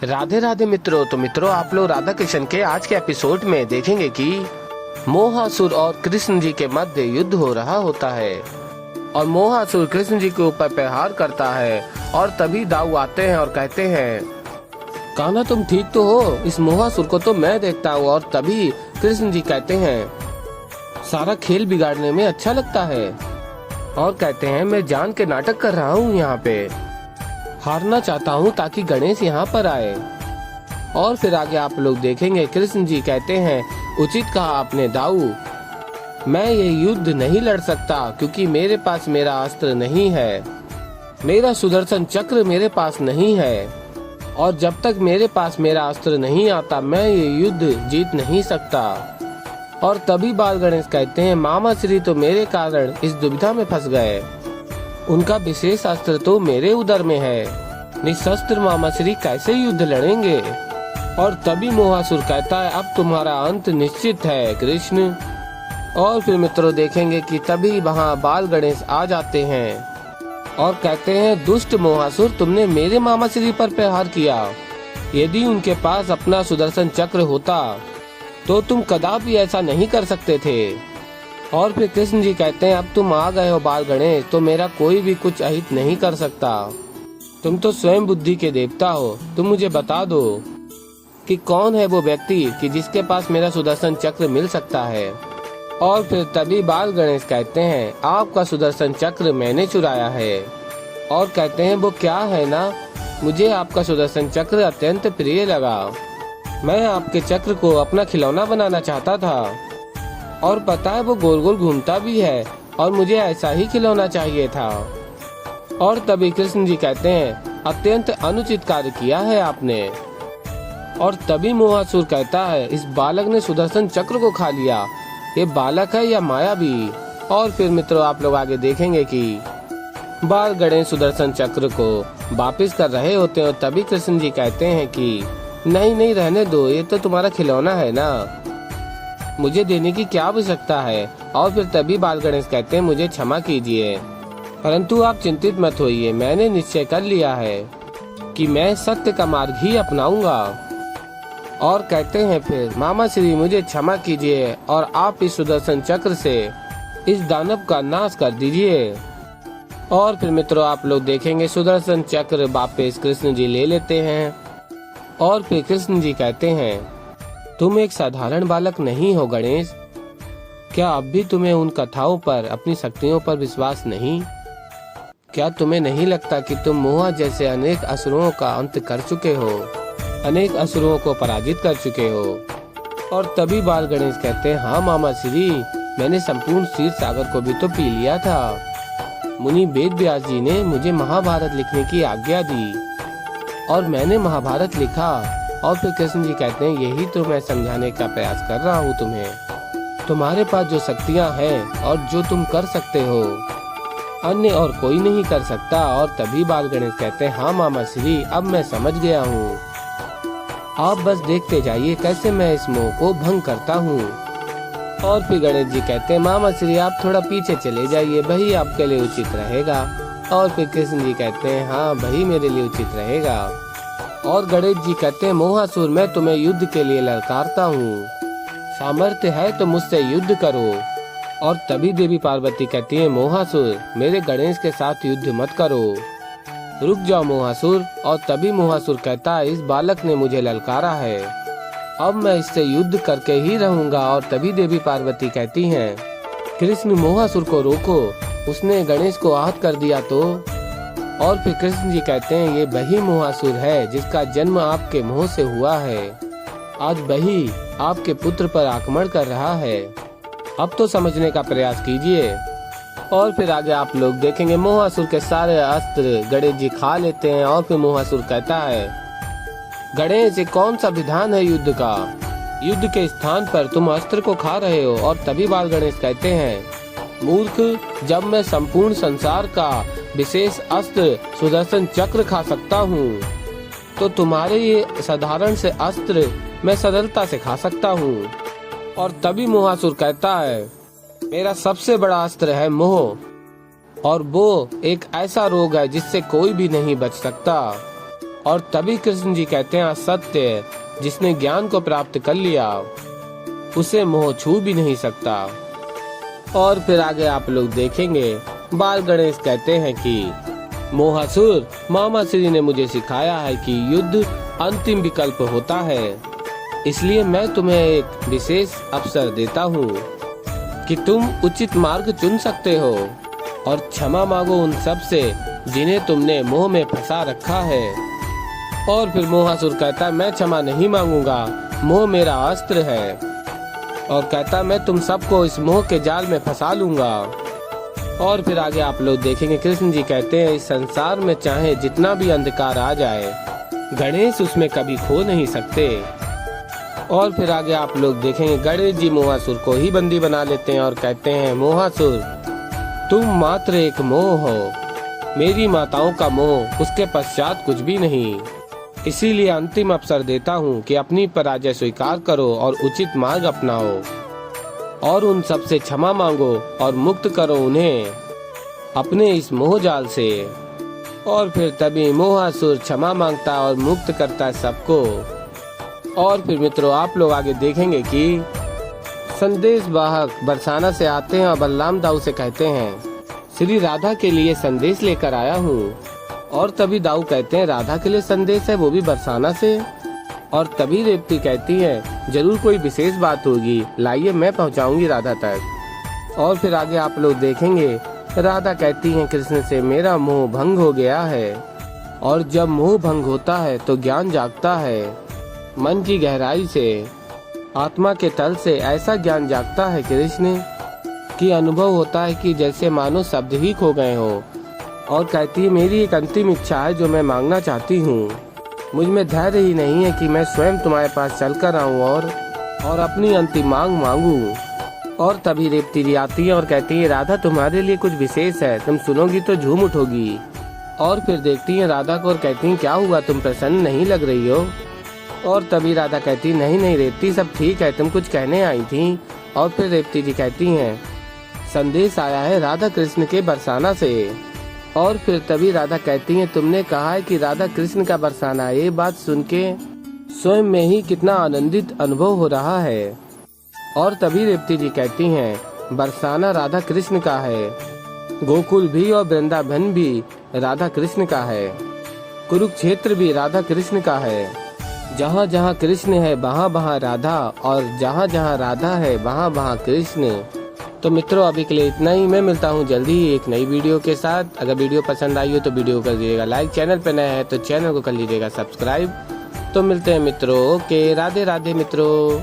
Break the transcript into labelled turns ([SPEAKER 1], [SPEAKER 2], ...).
[SPEAKER 1] राधे राधे मित्रों। तो मित्रों, आप लोग राधा कृष्ण के आज के एपिसोड में देखेंगे कि मोहासुर और कृष्ण जी के मध्य युद्ध हो रहा होता है और मोहासुर कृष्ण जी के ऊपर प्रहार करता है और तभी दाऊ आते हैं और कहते हैं, कान्हा तुम ठीक तो हो? इस मोहासुर को तो मैं देखता हूँ। और तभी कृष्ण जी कहते हैं, सारा खेल बिगाड़ने में अच्छा लगता है। और कहते हैं, मैं जान के नाटक कर रहा हूँ, यहाँ पे हारना चाहता हूँ ताकि गणेश यहाँ पर आए। और फिर आगे आप लोग देखेंगे कृष्ण जी कहते हैं, उचित कहा आपने दाऊ, मैं ये युद्ध नहीं लड़ सकता क्योंकि मेरे पास मेरा अस्त्र नहीं है, मेरा सुदर्शन चक्र मेरे पास नहीं है और जब तक मेरे पास मेरा अस्त्र नहीं आता मैं ये युद्ध जीत नहीं सकता। और तभी बाल गणेश कहते हैं, मामा श्री तो मेरे कारण इस दुविधा में फंस गए, उनका विशेष अस्त्र तो मेरे उदर में है, निशस्त्र मामा श्री कैसे युद्ध लड़ेंगे। और तभी मोहासुर कहता है, अब तुम्हारा अंत निश्चित है कृष्ण। और फिर मित्रों देखेंगे कि तभी वहाँ बाल गणेश आ जाते हैं और कहते हैं, दुष्ट मोहासुर, तुमने मेरे मामा श्री पर प्रहार किया, यदि उनके पास अपना सुदर्शन चक्र होता तो तुम कदापि ऐसा नहीं कर सकते थे। और फिर कृष्ण जी कहते हैं, अब तुम आ गए हो बाल गणेश, तो मेरा कोई भी कुछ अहित नहीं कर सकता, तुम तो स्वयं बुद्धि के देवता हो, तुम मुझे बता दो कि कौन है वो व्यक्ति कि जिसके पास मेरा सुदर्शन चक्र मिल सकता है। और फिर तभी बाल गणेश कहते हैं, आपका सुदर्शन चक्र मैंने चुराया है। और कहते हैं, वो क्या है ना, मुझे आपका सुदर्शन चक्र अत्यंत प्रिय लगा, मैं आपके चक्र को अपना खिलौना बनाना चाहता था और पता है वो गोल गोल घूमता भी है और मुझे ऐसा ही खिलौना चाहिए था। और तभी कृष्ण जी कहते हैं, अत्यंत अनुचित कार्य किया है आपने। और तभी मोहासुर कहता है, इस बालक ने सुदर्शन चक्र को खा लिया, ये बालक है या माया भी। और फिर मित्रों आप लोग आगे देखेंगे कि बाल गणेश सुदर्शन चक्र को वापिस कर रहे होते हैं और तभी कृष्ण जी कहते हैं कि नहीं नहीं, रहने दो, ये तो तुम्हारा खिलौना है ना, मुझे देने की क्या आवश्यकता है। और फिर तभी बाल गणेश कहते हैं, मुझे क्षमा कीजिए, परंतु आप चिंतित मत होइए, मैंने निश्चय कर लिया है कि मैं सत्य का मार्ग ही अपनाऊंगा। और कहते हैं फिर, मामा श्री मुझे क्षमा कीजिए और आप इस सुदर्शन चक्र से इस दानव का नाश कर दीजिए। और फिर मित्रों आप लोग देखेंगे सुदर्शन चक्र वापस कृष्ण जी ले लेते हैं। और फिर कृष्ण जी कहते हैं, तुम एक साधारण बालक नहीं हो गणेश, क्या अब भी तुम्हें उन कथाओं पर, अपनी शक्तियों पर विश्वास नहीं? क्या तुम्हें नहीं लगता कि तुम मोहा जैसे अनेक असुरों का अंत कर चुके हो, अनेक असुरों को पराजित कर चुके हो? और तभी बाल गणेश कहते हैं, हाँ मामा श्री, मैंने संपूर्ण क्षीर सागर को भी तो पी लिया था, मुनि वेद व्यास जी ने मुझे महाभारत लिखने की आज्ञा दी और मैंने महाभारत लिखा। और फिर कृष्ण जी कहते हैं, यही तो मैं समझाने का प्रयास कर रहा हूँ तुम्हें, तुम्हारे पास जो शक्तियाँ हैं और जो तुम कर सकते हो, अन्य और कोई नहीं कर सकता। और तभी बाल गणेश कहते हैं, हाँ मामा श्री, अब मैं समझ गया हूँ, आप बस देखते जाइए कैसे मैं इस मोह को भंग करता हूँ। और फिर गणेश जी कहते हैं, मामा श्री आप थोड़ा पीछे चले जाइए, वही आपके लिए उचित रहेगा। और फिर कृष्ण जी कहते हैं, हाँ वही मेरे लिए उचित रहेगा। और गणेश जी कहते हैं, मोहासुर मैं तुम्हें युद्ध के लिए ललकारता हूँ, सामर्थ्य है तो मुझसे युद्ध करो। और तभी देवी पार्वती कहती है, मोहासुर मेरे गणेश के साथ युद्ध मत करो, रुक जाओ मोहासुर। और तभी मोहासुर कहता है, इस बालक ने मुझे ललकारा है, अब मैं इससे युद्ध करके ही रहूंगा। और तभी देवी पार्वती कहती हैं, कृष्ण मोहासुर को रोको, उसने गणेश को आहत कर दिया तो। और फिर कृष्ण जी कहते हैं, ये वही मोहासुर है जिसका जन्म आपके मुंह से हुआ है, आज वही आपके पुत्र पर आक्रमण कर रहा है, अब तो समझने का प्रयास कीजिए। और फिर आगे आप लोग देखेंगे मोहासुर के सारे अस्त्र गणेश जी खा लेते हैं। और फिर मोहासुर कहता है, गणेश ये कौन सा विधान है युद्ध का, युद्ध के स्थान पर तुम अस्त्र को खा रहे हो। और तभी बाल गणेश कहते हैं, मूर्ख, जब मैं संपूर्ण संसार का विशेष अस्त्र सुदर्शन चक्र खा सकता हूँ तो तुम्हारे ये साधारण से अस्त्र मैं सरलता से खा सकता हूँ। और तभी मोहासुर कहता है, मेरा सबसे बड़ा अस्त्र है मोह, और वो एक ऐसा रोग है जिससे कोई भी नहीं बच सकता। और तभी कृष्ण जी कहते हैं असत्य, जिसने ज्ञान को प्राप्त कर लिया उसे मोह छू भी नहीं सकता। और फिर आगे आप लोग देखेंगे बाल गणेश कहते हैं कि मोहासुर, मामा श्री ने मुझे सिखाया है कि युद्ध अंतिम विकल्प होता है, इसलिए मैं तुम्हें एक विशेष अवसर देता हूँ कि तुम उचित मार्ग चुन सकते हो और क्षमा मांगो उन सब से जिन्हें तुमने मोह में फंसा रखा है। और फिर मोहासुर कहता मैं क्षमा नहीं मांगूंगा, मोह मेरा अस्त्र है, और कहता मैं तुम सबको इस मोह के जाल में फंसा लूंगा। और फिर आगे आप लोग देखेंगे कृष्ण जी कहते हैं इस संसार में चाहे जितना भी अंधकार आ जाए, गणेश उसमें कभी खो नहीं सकते। और फिर आगे आप लोग देखेंगे गणेश जी मोहासुर को ही बंदी बना लेते हैं और कहते हैं मोहासुर, तुम मात्र एक मोह हो, मेरी माताओं का मोह, उसके पश्चात कुछ भी नहीं। इसीलिए अंतिम अवसर देता हूँ कि अपनी पराजय स्वीकार करो और उचित मार्ग अपनाओ और उन सब से क्षमा मांगो और मुक्त करो उन्हें अपने इस मोह जाल से। और फिर तभी मोहासुर क्षमा मांगता और मुक्त करता है सबको। और फिर मित्रों आप लोग आगे देखेंगे कि संदेश वाहक बरसाना से आते हैं और बलराम दाऊ से कहते हैं श्री राधा के लिए संदेश लेकर आया हूँ। और तभी दाऊ कहते हैं राधा के लिए संदेश है, वो भी बरसाना से। और तभी रेवती कहती है जरूर कोई विशेष बात होगी, लाइए मैं पहुँचाऊंगी राधा तक। और फिर आगे आप लोग देखेंगे राधा कहती है कृष्ण से मेरा मोह भंग हो गया है, और जब मोह भंग होता है तो ज्ञान जागता है मन की गहराई से, आत्मा के तल से ऐसा ज्ञान जागता है कृष्ण कि अनुभव होता है कि जैसे मानो शब्द ही खो गए हो। और कहती है मेरी एक अंतिम इच्छा है जो मैं मांगना चाहती हूँ, मुझ में धैर्य ही नहीं है कि मैं स्वयं तुम्हारे पास चलकर आऊँ और अपनी अंतिम मांग मांगू। और तभी रेवती जी आती है और कहती है राधा तुम्हारे लिए कुछ विशेष है, तुम सुनोगी तो झूम उठोगी। और फिर देखती है राधा को और कहती है क्या हुआ, तुम प्रसन्न नहीं लग रही हो। और तभी राधा कहती नहीं नहीं रेवती सब ठीक है, तुम कुछ कहने आई थी। और फिर रेवती जी कहती हैं संदेश आया है राधा कृष्ण के बरसाना से। और फिर तभी राधा कहती हैं तुमने कहा है कि राधा कृष्ण का बरसाना, ये बात सुन के स्वयं में ही कितना आनंदित अनुभव हो रहा है। और तभी रेवती जी कहती हैं बरसाना राधा कृष्ण का है, गोकुल भी और वृंदावन भी राधा कृष्ण का है, कुरुक्षेत्र भी राधा कृष्ण का है, जहाँ जहाँ कृष्ण है वहाँ वहाँ राधा, और जहाँ जहाँ राधा है वहाँ वहाँ कृष्ण। तो मित्रों अभी के लिए इतना ही, मैं मिलता हूँ जल्दी ही एक नई वीडियो के साथ। अगर वीडियो पसंद आई हो तो वीडियो कर दीजिएगा लाइक, चैनल पे नया है तो चैनल को कर लीजिएगा सब्सक्राइब। तो मिलते हैं मित्रों, ओके, राधे राधे मित्रों।